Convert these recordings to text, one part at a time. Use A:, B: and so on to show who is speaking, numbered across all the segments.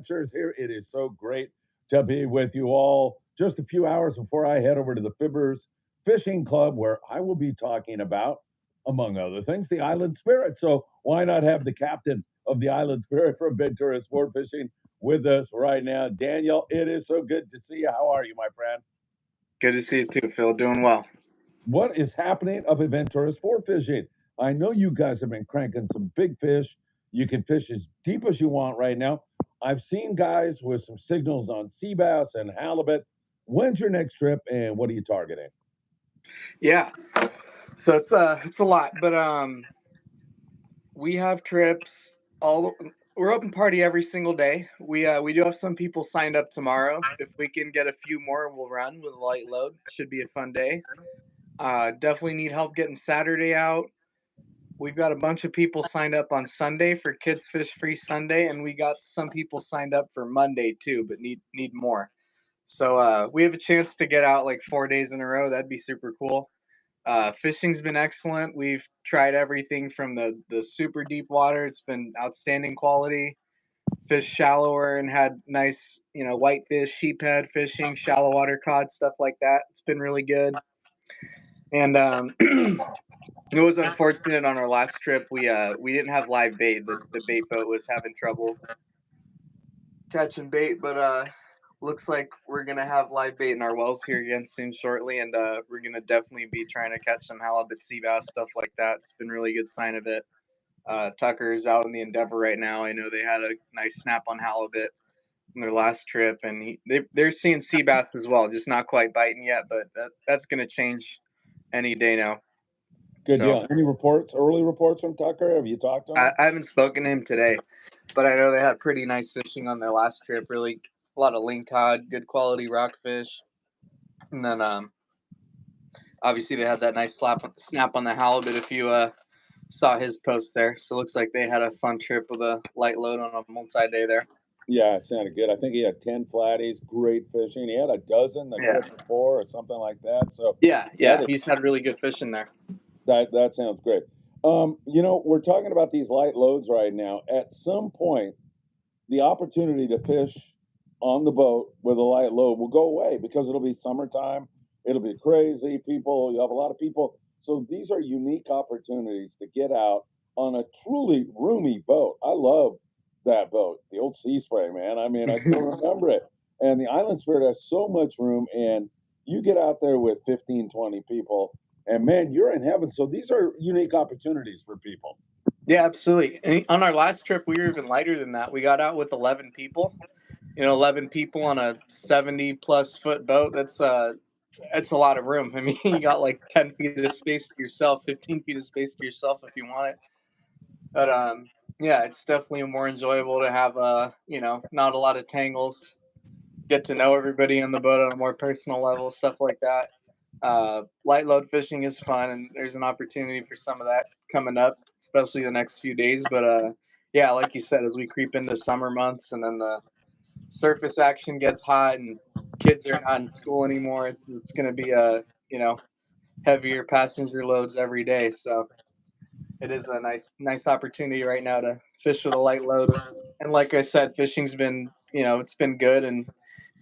A: Adventures here. It is so great to be with you all just a few hours before I head over to the Fibbers Fishing Club, where I will be talking about, among other things, the Island Spirit. So why not have the captain of the Island Spirit from Ventura Sport Fishing with us right now? Daniel, it is so good to see you. How are you, my friend?
B: Good to see you too, Phil. Doing well.
A: What is happening up at Ventura Sport Fishing? I know you guys have been cranking some big fish. You can fish as deep as you want right now. I've seen guys with some signals on seabass and halibut. When's your next trip and what are you targeting?
B: Yeah. So it's a lot, but we have trips all. We're open party every single day. We do have some people signed up tomorrow. If we can get a few more, we'll run with a light load. Should be a fun day. Definitely need help getting Saturday out. We've got a bunch of people signed up on Sunday for Kids Fish Free Sunday, and we got some people signed up for Monday too, but need more. So we have a chance to get out like 4 days in a row. That'd be super cool. Fishing's been excellent. We've tried everything from the super deep water. It's been outstanding quality. Fish shallower and had nice, whitefish, sheephead fishing, shallow water cod, stuff like that. It's been really good. And it was unfortunate on our last trip. We didn't have live bait. The bait boat was having trouble catching bait, but looks like we're gonna have live bait in our wells here again soon shortly, and we're gonna definitely be trying to catch some halibut, sea bass, stuff like that. It's been really good sign of it. Tucker's out in the Endeavor right now. I know they had a nice snap on halibut in their last trip, and they're seeing sea bass as well, just not quite biting yet, but that's gonna change any day now.
A: Good
B: So
A: deal. Any reports, early reports from Tucker? Have you talked to him?
B: I haven't spoken to him today, but I know they had pretty nice fishing on their last trip. Really, a lot of lingcod, good quality rockfish, and then obviously they had that nice snap on the halibut. If you saw his post there, so it looks like they had a fun trip with a light load on a multi-day there.
A: Yeah, it sounded good. I think he had 10 flatties, great fishing. He had a dozen the
B: Yeah,
A: trip before or something like that. So
B: yeah,
A: that
B: he's had really good fishing there.
A: that sounds great. We're talking about these light loads right now. At some point, the opportunity to fish on the boat with a light load will go away because it'll be summertime. It'll be crazy. People, you have a lot of people. So these are unique opportunities to get out on a truly roomy boat. I love that boat, the old Sea Spray, man. I mean, I still remember it. And the Island Spirit has so much room, and you get out there with 15, 20 people, and man, you're in heaven. So these are unique opportunities for people.
B: Yeah, absolutely. And on our last trip, we were even lighter than that. We got out with 11 people. 11 people on a 70 plus foot boat. That's a lot of room. I mean, you got like 10 feet of space to yourself, 15 feet of space to yourself if you want it. But yeah, it's definitely more enjoyable to have not a lot of tangles, get to know everybody on the boat on a more personal level, stuff like that. Light load fishing is fun, and there's an opportunity for some of that coming up, especially the next few days. But yeah, like you said, as we creep into summer months and then the surface action gets hot and kids are not in school anymore, it's going to be heavier passenger loads every day. So it is a nice opportunity right now to fish with a light load. And like I said, fishing's been it's been good and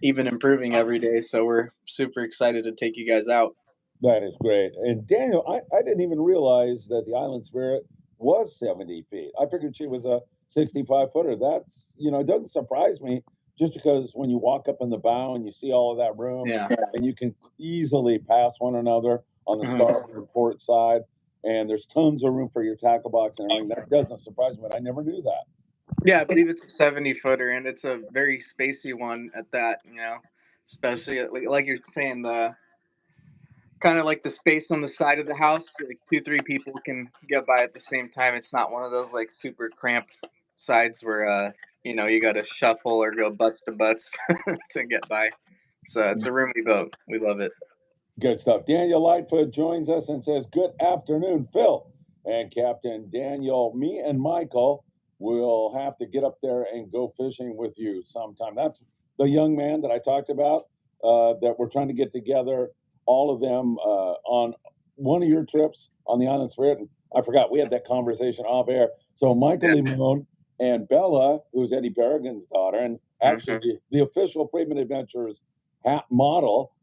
B: even improving every day. So we're super excited to take you guys out.
A: That is great. And Daniel, I didn't even realize that the Island Spirit was 70 feet. I figured she was a 65 footer. That's, it doesn't surprise me just because when you walk up in the bow and you see all of that room
B: Yeah.
A: and you can easily pass one another on the
B: Mhm.
A: starboard and port side, and there's tons of room for your tackle box and everything. That doesn't surprise me, but I never knew that.
B: Yeah, I believe it's a 70 footer, and it's a very spacey one at that. Especially like you're saying, the kind of like the space on the side of the house, like 2, 3 people can get by at the same time. It's not one of those like super cramped sides where you got to shuffle or go butts to butts to get by. It's a roomy boat. We love it.
A: Good stuff. Daniel Lightfoot joins us and says, "Good afternoon, Phil and Captain Daniel. Me and Michael will have to get up there and go fishing with you sometime." That's the young man that I talked about that we're trying to get together, all of them on one of your trips on the Island Spirit. And I forgot, we had that conversation off air. So Michael
B: Yeah.
A: Limon and Bella, who's Eddie Berrigan's daughter, and actually the official Friedman Adventures model.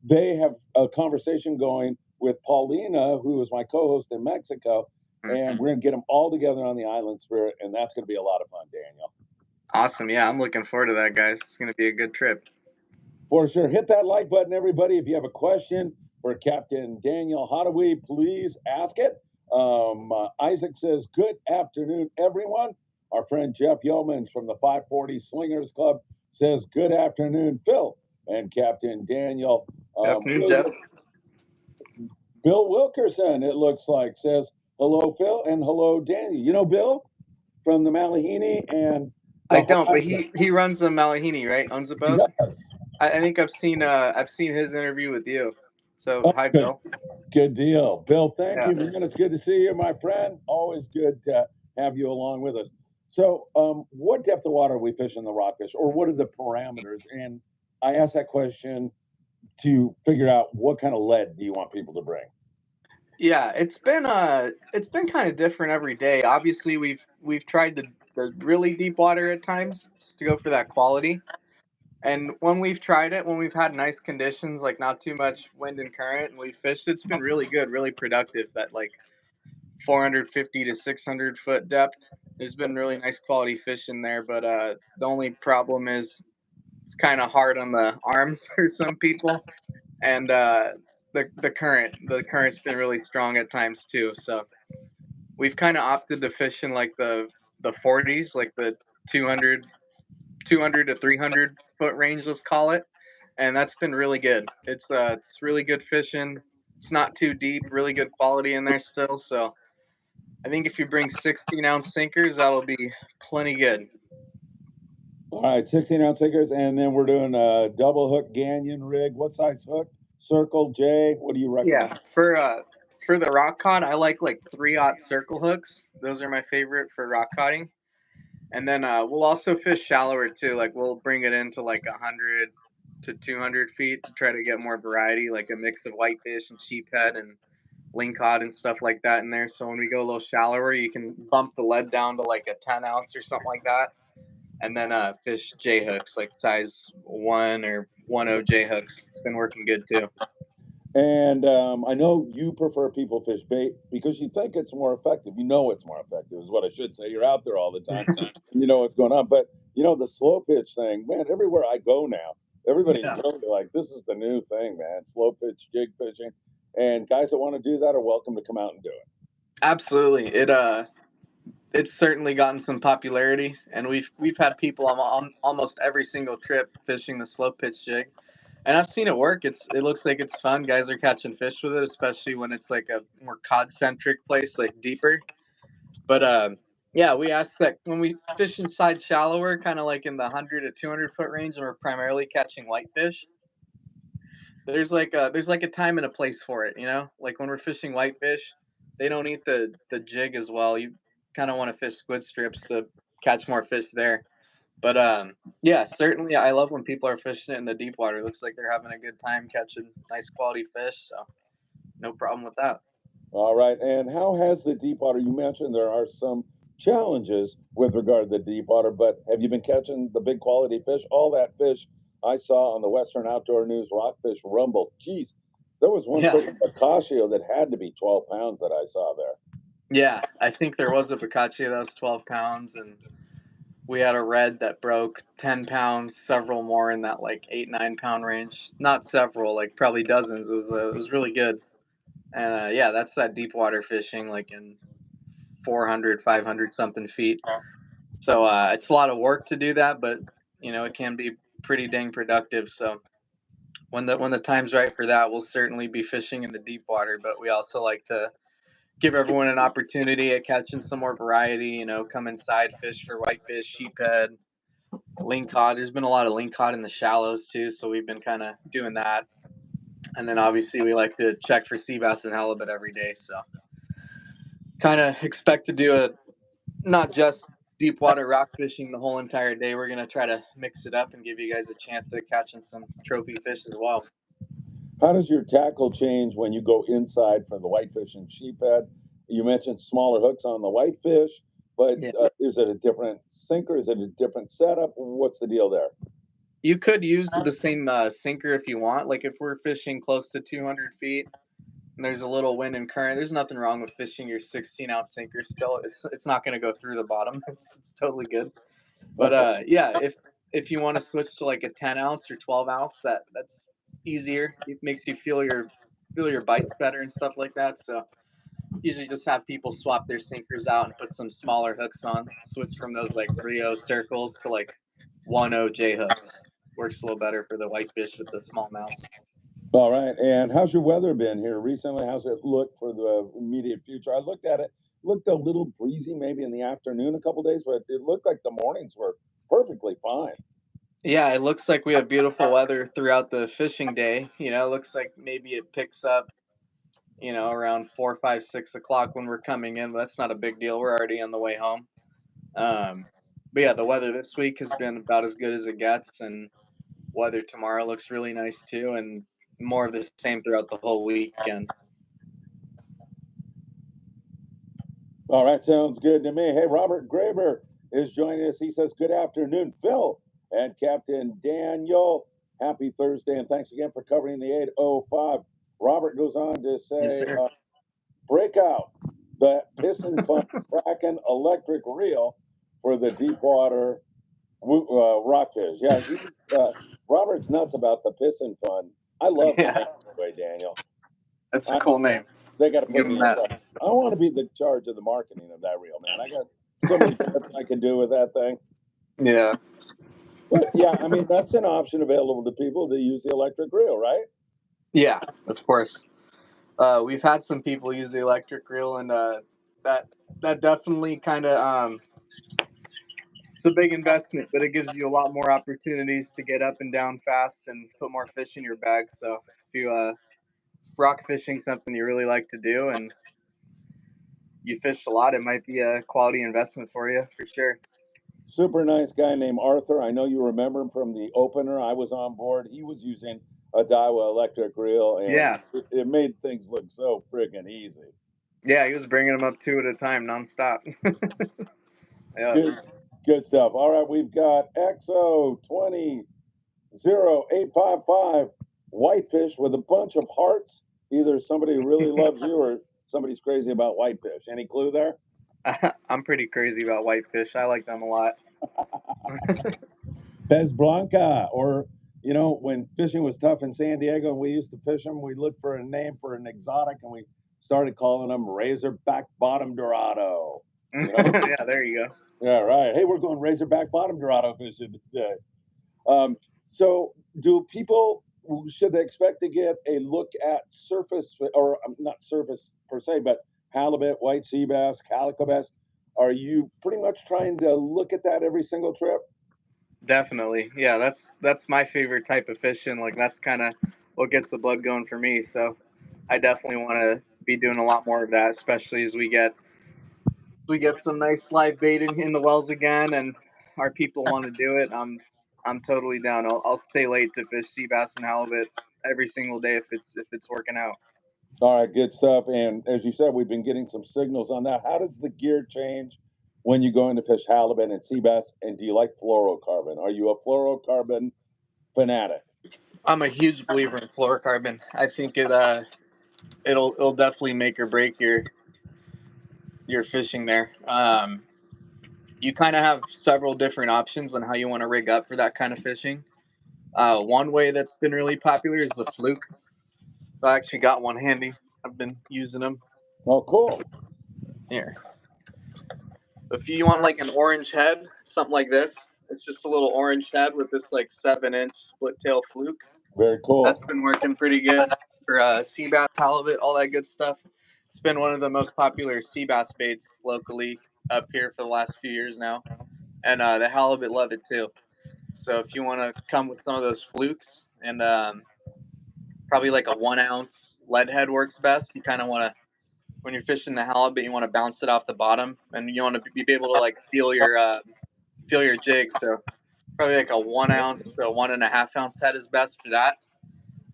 A: They have a conversation going with Paulina, who is my co-host in Mexico, and we're going to get them all together on the Island Spirit, and that's going to be a lot of fun, Daniel.
B: Awesome. Yeah, I'm looking forward to that, guys. It's going to be a good trip.
A: For sure. Hit that like button, everybody. If you have a question for Captain Daniel Hadawi, please ask it. Isaac says, good afternoon, everyone. Our friend Jeff Yeomans from the 540 Slingers Club says, good afternoon, Phil and Captain Daniel.
B: Jeff.
A: Bill Wilkerson, it looks like, says, hello, Phil, and hello, Danny. You know Bill from the Malahini and
B: I don't, but he runs the Malahini, right? Owns a boat.
A: Yes.
B: I think I've seen his interview with you. So hi,
A: good.
B: Bill.
A: Good deal, Bill. Thank you, man. It's good to see you, my friend. Always good to have you along with us. So, what depth of water are we fishing the rockfish, or what are the parameters? And I asked that question to figure out what kind of lead do you want people to bring.
B: Yeah, it's been kind of different every day. Obviously, we've tried the really deep water at times just to go for that quality. And when we've tried it, when we've had nice conditions, like not too much wind and current, and we fished, it's been really good, really productive. That like 450 to 600 foot depth. There's been really nice quality fish in there, but the only problem is it's kind of hard on the arms for some people, and the current's been really strong at times too. So we've kind of opted to fish in like the 40s, like the 200 to 300 foot range, let's call it, and that's been really good. It's really good fishing. It's not too deep, really good quality in there still. So I think if you bring 16-ounce sinkers, that'll be plenty good.
A: All right, 16-ounce sinkers, and then we're doing a double hook Ganyan rig. What size hook? Circle, J? What do you recommend?
B: Yeah, for the rock cod, I like 3/0 circle hooks. Those are my favorite for rock coding. And then we'll also fish shallower too. Like we'll bring it into like 100 to 200 feet to try to get more variety, like a mix of whitefish and sheephead and lingcod and stuff like that in there. So when we go a little shallower, you can bump the lead down to like a 10-ounce or something like that, and then fish J hooks, like size 1 or 1.0 J hooks. It's been working good too.
A: And I know you prefer people fish bait because you think it's more effective. You know it's more effective is what I should say. You're out there all the time. You know what's going on. But, you know, the slow pitch thing, man, everywhere I go now, everybody's going to like, this is the new thing, man. Slow pitch, jig fishing. And guys that want to do that are welcome to come out and do it.
B: Absolutely. It's certainly gotten some popularity, and we've had people on almost every single trip fishing the slow pitch jig. And I've seen it work. It looks like it's fun. Guys are catching fish with it, especially when it's like a more cod centric place, like deeper. But yeah, we ask that when we fish inside shallower, kind of like in the 100 to 200 foot range, and we're primarily catching whitefish. There's like a time and a place for it, you know. Like when we're fishing whitefish, they don't eat the jig as well. You kind of want to fish squid strips to catch more fish there. But yeah, certainly I love when people are fishing it in the deep water. It looks like they're having a good time catching nice quality fish, so no problem with that.
A: All right. And how has the deep water, you mentioned there are some challenges with regard to the deep water, but have you been catching the big quality fish? All that fish I saw on the Western Outdoor News Rockfish Rumble. Geez, there was one Boccaccio that had to be 12 pounds that I saw there.
B: Yeah, I think there was a Boccaccio that was 12 pounds, and we had a red that broke 10 pounds, several more in that like 8-9 pound range. Not several, like probably dozens. It was really good. And yeah, that's that deep water fishing, like in 400, 500 something feet. So it's a lot of work to do that, but you know it can be pretty dang productive. So when the time's right for that, we'll certainly be fishing in the deep water. But we also like to give everyone an opportunity at catching some more variety. You know, come inside, fish for whitefish, sheephead, lingcod. There's been a lot of lingcod in the shallows too, so we've been kind of doing that. And then obviously we like to check for seabass and halibut every day. So kind of expect to do a not just deep water rock fishing the whole entire day. We're gonna try to mix it up and give you guys a chance at catching some trophy fish as well.
A: How does your tackle change when you go inside for the whitefish and sheephead? You mentioned smaller hooks on the whitefish. but
B: Yeah.
A: is it a different sinker? Is it a different setup? What's the deal there?
B: You could use the same sinker if you want. Like if we're fishing close to 200 feet and there's a little wind and current, there's nothing wrong with fishing your 16-ounce sinker still. It's not going to go through the bottom. It's totally good. But
A: Okay.
B: yeah, if you want to switch to like a 10-ounce or 12-ounce, that's easier. It makes you feel your bites better and stuff like that. So usually just have people swap their sinkers out and put some smaller hooks on. Switch from those like 3-0 circles to like 1-0 J hooks. Works a little better for the whitefish with the small mouths.
A: All right. And how's your weather been here recently? How's it look for the immediate future? I looked at it. Looked a little breezy maybe in the afternoon a couple days, but it looked like the mornings were perfectly fine.
B: Yeah, it looks like we have beautiful weather throughout the fishing day. You know, it looks like maybe it picks up, around 4, 5, 6 o'clock when we're coming in. But that's not a big deal. We're already on the way home. But yeah, the weather this week has been about as good as it gets, and weather tomorrow looks really nice too, and more of the same throughout the whole weekend.
A: All right, sounds good to me. Hey, Robert Graber is joining us. He says, "Good afternoon, Phil and Captain Daniel. Happy Thursday, and thanks again for covering the 805." Robert goes on to
B: Yes,
A: say,
B: sir.
A: "Break out the Piston Fun Kraken electric reel for the deep water rockfish." Yeah, Robert's nuts about the Piston Fun. I love the
B: Yeah,
A: name anyway, Daniel.
B: that's a
A: I,
B: cool name.
A: they got to
B: Give
A: put me
B: them
A: in
B: that.
A: charge. I want to be the charge of the marketing of that reel, man. I got so many tips I can do with that thing.
B: Yeah.
A: But yeah, I mean that's an option available to people to use the electric reel, right?
B: Yeah, of course. We've had some people use the electric reel, and that that definitely kind of it's a big investment, but it gives you a lot more opportunities to get up and down fast and put more fish in your bag. So if you rock fishing something you really like to do and you fish a lot, it might be a quality investment for you for sure.
A: Super nice guy named Arthur. I know you remember him from the opener. I was on board. He was using a Daiwa electric reel, and
B: Yeah,
A: it made things look so friggin' easy.
B: yeah, he was bringing them up two at a time, nonstop. Yeah,
A: Good, good stuff. All right, we've got XO 20855 whitefish with a bunch of hearts. Either somebody really loves you or somebody's crazy about whitefish. Any clue there?
B: I'm pretty crazy about whitefish. I like them a lot.
A: Pez Blanca, or when fishing was tough in San Diego and we used to fish them, we looked for a name for an exotic and we started calling them Razorback Bottom Dorado.
B: Yeah, there you go.
A: Yeah, right. Hey, we're going Razorback Bottom Dorado fishing today. So, do people should they expect to get a look at surface or not surface per se, but halibut, white sea bass, calico bass? Are you pretty much trying to look at that every single trip?
B: Definitely. Yeah, that's my favorite type of fishing. Like that's kind of what gets the blood going for me. So I definitely want to be doing a lot more of that, especially as we get some nice live bait in the wells again, and our people want to do it. I'm totally down. I'll stay late to fish sea bass and halibut every single day if it's working out.
A: All right, good stuff. And as you said, we've been getting some signals on that. How does the gear change when you go into fish halibut and sea bass? And do you like fluorocarbon? Are you a fluorocarbon fanatic?
B: I'm a huge believer in fluorocarbon. I think it'll definitely make or break your fishing there. You kind of have several different options on how you want to rig up for that kind of fishing. One way that's been really popular is the fluke. I actually got one handy. I've been using them
A: Oh, cool.
B: here. If you want like an orange head, something like this, it's just a little orange head with this like 7-inch split tail fluke.
A: Very cool.
B: That's been working pretty good for sea bass, halibut, all that good stuff. It's been one of the most popular sea bass baits locally up here for the last few years now, and the halibut love it too. So if you want to come with some of those flukes and probably like a 1-ounce lead head works best. You kind of want to when you're fishing the halibut, you want to bounce it off the bottom, and you want to be able to like feel your jig. So probably like a 1-ounce to 1.5-ounce head is best for that.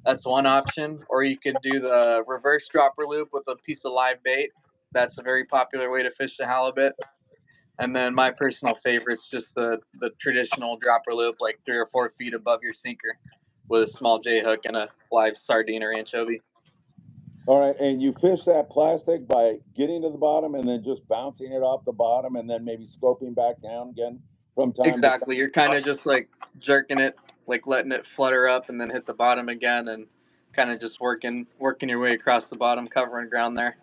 B: That's one option. Or you could do the reverse dropper loop with a piece of live bait. That's a very popular way to fish the halibut. And then my personal favorite's just the traditional dropper loop, like 3 or 4 feet above your sinker, with a small J hook and a live sardine or anchovy.
A: All right, and you fish that plastic by getting to the bottom and then just bouncing it off the bottom and then maybe scoping back down again from time to time.
B: Exactly. You're kind of just like jerking it, like letting it flutter up and then hit the bottom again, and kind of just working your way across the bottom, covering ground there.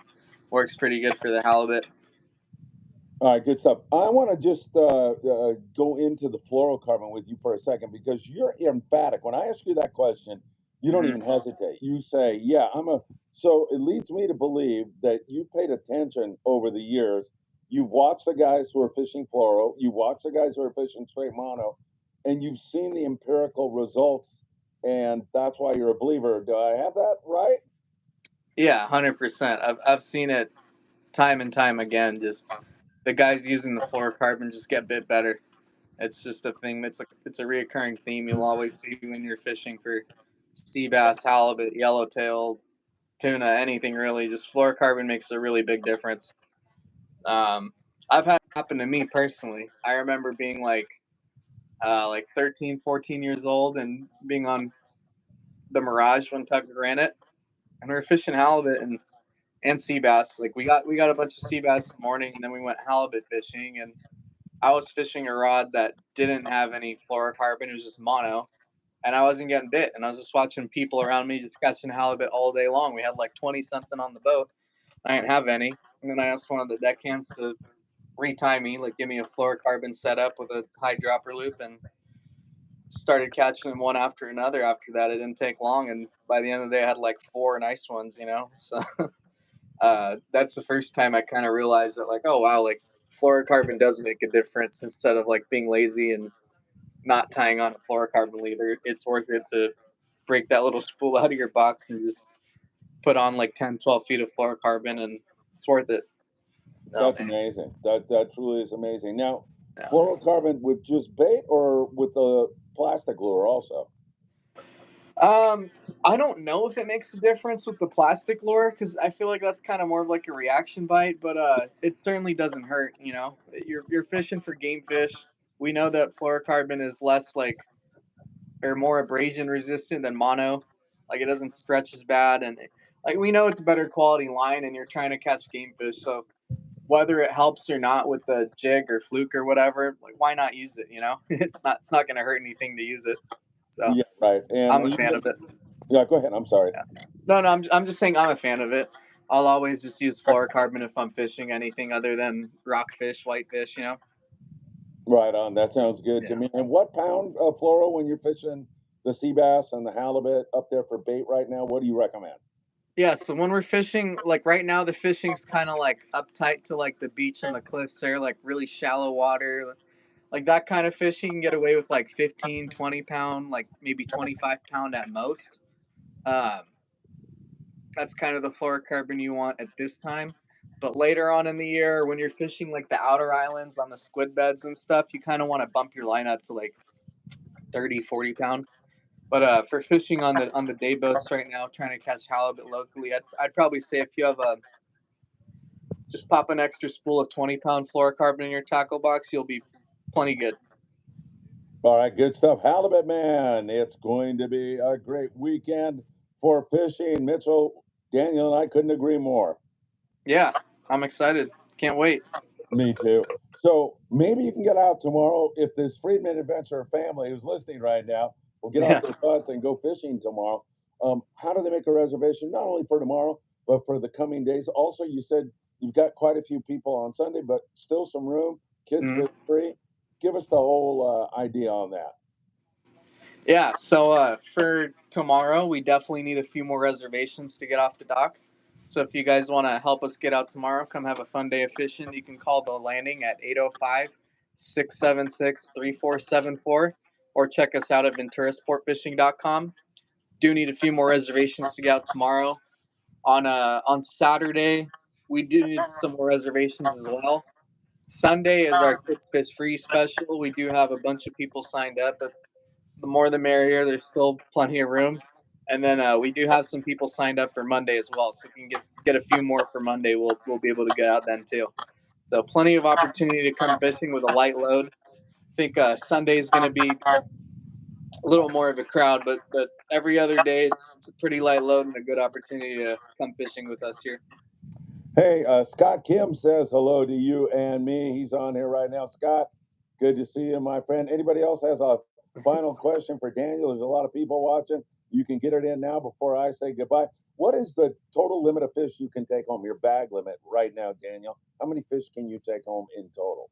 B: Works pretty good for the halibut.
A: All right, good stuff. I want to just go into the fluorocarbon with you for a second because you're emphatic. When I ask you that question, you don't even hesitate. You say, "Yeah, I'm a." So it leads me to believe that you paid attention over the years. You've watched the guys who are fishing fluoro. You watch the guys who are fishing straight mono, and you've seen the empirical results, and that's why you're a believer. Do I have that right?
B: Yeah, 100%. I've seen it time and time again. Just the guys using the fluorocarbon just get a bit better. It's just a thing it's a reoccurring theme you'll always see when you're fishing for sea bass, halibut, yellowtail, tuna, anything really. Just fluorocarbon makes a really big difference. I've had it happen to me personally. I remember being like 13, 14 years old and being on the Mirage when Tucker ran it, and we were fishing halibut and sea bass. Like we got a bunch of sea bass in the morning, and then we went halibut fishing, and I was fishing a rod that didn't have any fluorocarbon. It was just mono, and I wasn't getting bit. And I was just watching people around me just catching halibut all day long. We had like 20 something on the boat. I didn't have any. And then I asked one of the deckhands to retie me, like give me a fluorocarbon setup with a high dropper loop, and started catching them one after another. After that, it didn't take long, and by the end of the day, I had like 4 nice ones. So that's the first time I kind of realized that, like, oh wow, like fluorocarbon does make a difference. Instead of like being lazy and not tying on a fluorocarbon leader, it's worth it to break that little spool out of your box and just put on like 10, 12 feet of fluorocarbon, and it's worth it.
A: That's amazing. That truly is amazing. Now,
B: Yeah.
A: fluorocarbon with just bait or with the plastic lure also?
B: I don't know if it makes a difference with the plastic lure, because I feel like that's kind of more of like a reaction bite, but it certainly doesn't hurt. You're fishing for game fish. We know that fluorocarbon is less like or more abrasion resistant than mono. Like it doesn't stretch as bad, and like we know it's a better quality line, and you're trying to catch game fish. So whether it helps or not with the jig or fluke or whatever, like why not use it? It's not going to hurt anything to use it. So
A: Yeah, right. And
B: I'm a fan of it.
A: yeah, go ahead. I'm sorry.
B: No, I'm just saying I'm a fan of it. I'll always just use fluorocarbon if I'm fishing anything other than rockfish, whitefish.
A: Right on. That sounds good to
B: Yeah.
A: me. And what pound of fluoro when you're fishing the sea bass and the halibut up there for bait right now? What do you recommend?
B: Yeah, so when we're fishing, like right now, the fishing's kind of like uptight to like the beach and the cliffs there, like really shallow water. Like that kind of fish, you can get away with like 15, 20 pound, like maybe 25-pound at most. Um, that's kind of the fluorocarbon you want at this time. But later on in the year, when you're fishing like the outer islands on the squid beds and stuff, you kind of want to bump your line up to like 30, 40 pound. But for fishing on the day boats right now, trying to catch halibut locally, I'd probably say if you have a just pop an extra spool of 20-pound fluorocarbon in your tackle box, you'll be plenty good.
A: All right, good stuff. Halibut man, it's going to be a great weekend for fishing. Mitchell, Daniel, and I couldn't agree more.
B: Yeah, I'm excited. Can't wait.
A: Me too. So maybe you can get out tomorrow if this Friedman Adventure family who's listening right now will get
B: Yeah.
A: off their butts and go fishing tomorrow. How do they make a reservation? Not only for tomorrow, but for the coming days. Also, you said you've got quite a few people on Sunday, but still some room. Kids
B: Mhm.
A: fish free. Give us the whole idea on that.
B: Yeah, so for tomorrow, we definitely need a few more reservations to get off the dock. So if you guys want to help us get out tomorrow, come have a fun day of fishing, you can call the landing at 805-676-3474 or check us out at venturasportfishing.com. Do need a few more reservations to get out tomorrow. On Saturday, we do need some more reservations as well. Sunday is our kids fish free special. We do have a bunch of people signed up, but the more the merrier. There's still plenty of room. And then we do have some people signed up for Monday as well, so if we can get a few more for Monday, we'll be able to get out then too. So plenty of opportunity to come fishing with a light load. I think Sunday is going to be a little more of a crowd, but every other day it's a pretty light load and a good opportunity to come fishing with us here.
A: Hey, Scott Kim says hello to you and me. He's on here right now. Scott, good to see you, my friend. Anybody else has a final question for Daniel? There's a lot of people watching. You can get it in now before I say goodbye. What is the total limit of fish you can take home, your bag limit right now, Daniel? How many fish can you take home in total?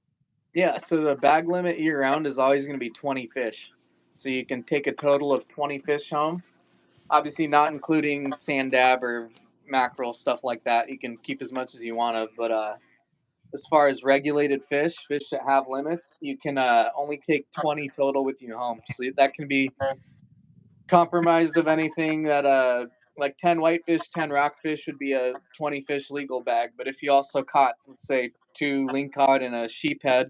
B: Yeah, so the bag limit year round is always going to be 20 fish. So you can take a total of 20 fish home. Obviously, not including sand dab or mackerel, stuff like that. You can keep as much as you want to, but as far as regulated fish that have limits, you can only take 20 total with you home. So that can be compromised of anything that like 10 whitefish, 10 rockfish would be a 20 fish legal bag. But if you also caught, let's say, 2 lingcod and a sheephead,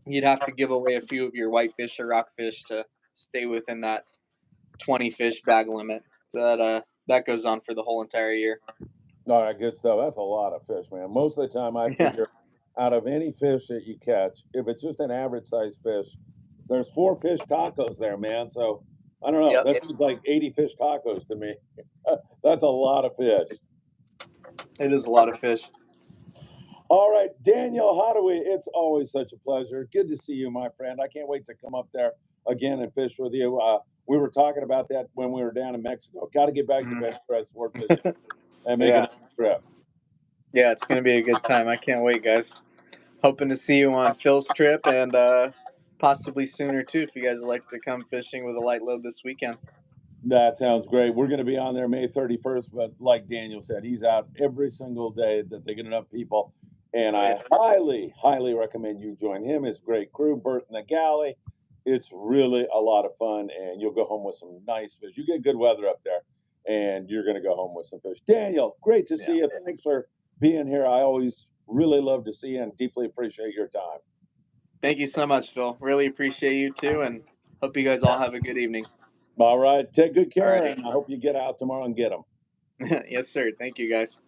B: you'd have to give away a few of your whitefish or rockfish to stay within that 20 fish bag limit. So that goes on for the whole entire year.
A: All right, good stuff. That's a lot of fish, man. Most of the time, I
B: Yeah.
A: figure out of any fish that you catch, if it's just an average sized fish, there's 4 fish tacos there, man. So I don't know.
B: Yep.
A: That feels like 80 fish tacos to me. That's a lot of fish.
B: It is a lot of fish.
A: All right, Daniel Hadawi, it's always such a pleasure. Good to see you, my friend. I can't wait to come up there again and fish with you. We were talking about that when we were down in Mexico. Got to get back to Bench Press Sport Fishing and make
B: Yeah.
A: a trip.
B: Yeah, it's going to be a good time. I can't wait, guys. Hoping to see you on Phil's trip and possibly sooner, too, if you guys would like to come fishing with a light load this weekend.
A: That sounds great. We're going to be on there May 31st, but like Daniel said, he's out every single day that they get enough people. And I highly, highly recommend you join him, his great crew, Bert and the Galley. It's really a lot of fun, and you'll go home with some nice fish. You get good weather up there, and you're going to go home with some fish. Daniel, great to see you. Thanks for being here. I always really love to see you and deeply appreciate your time.
B: Thank you so much, Phil. Really appreciate you, too, and hope you guys all have a good evening.
A: All right. Take good care,
B: Alrighty.
A: and I hope you get out tomorrow and get them.
B: Yes, sir. Thank you, guys.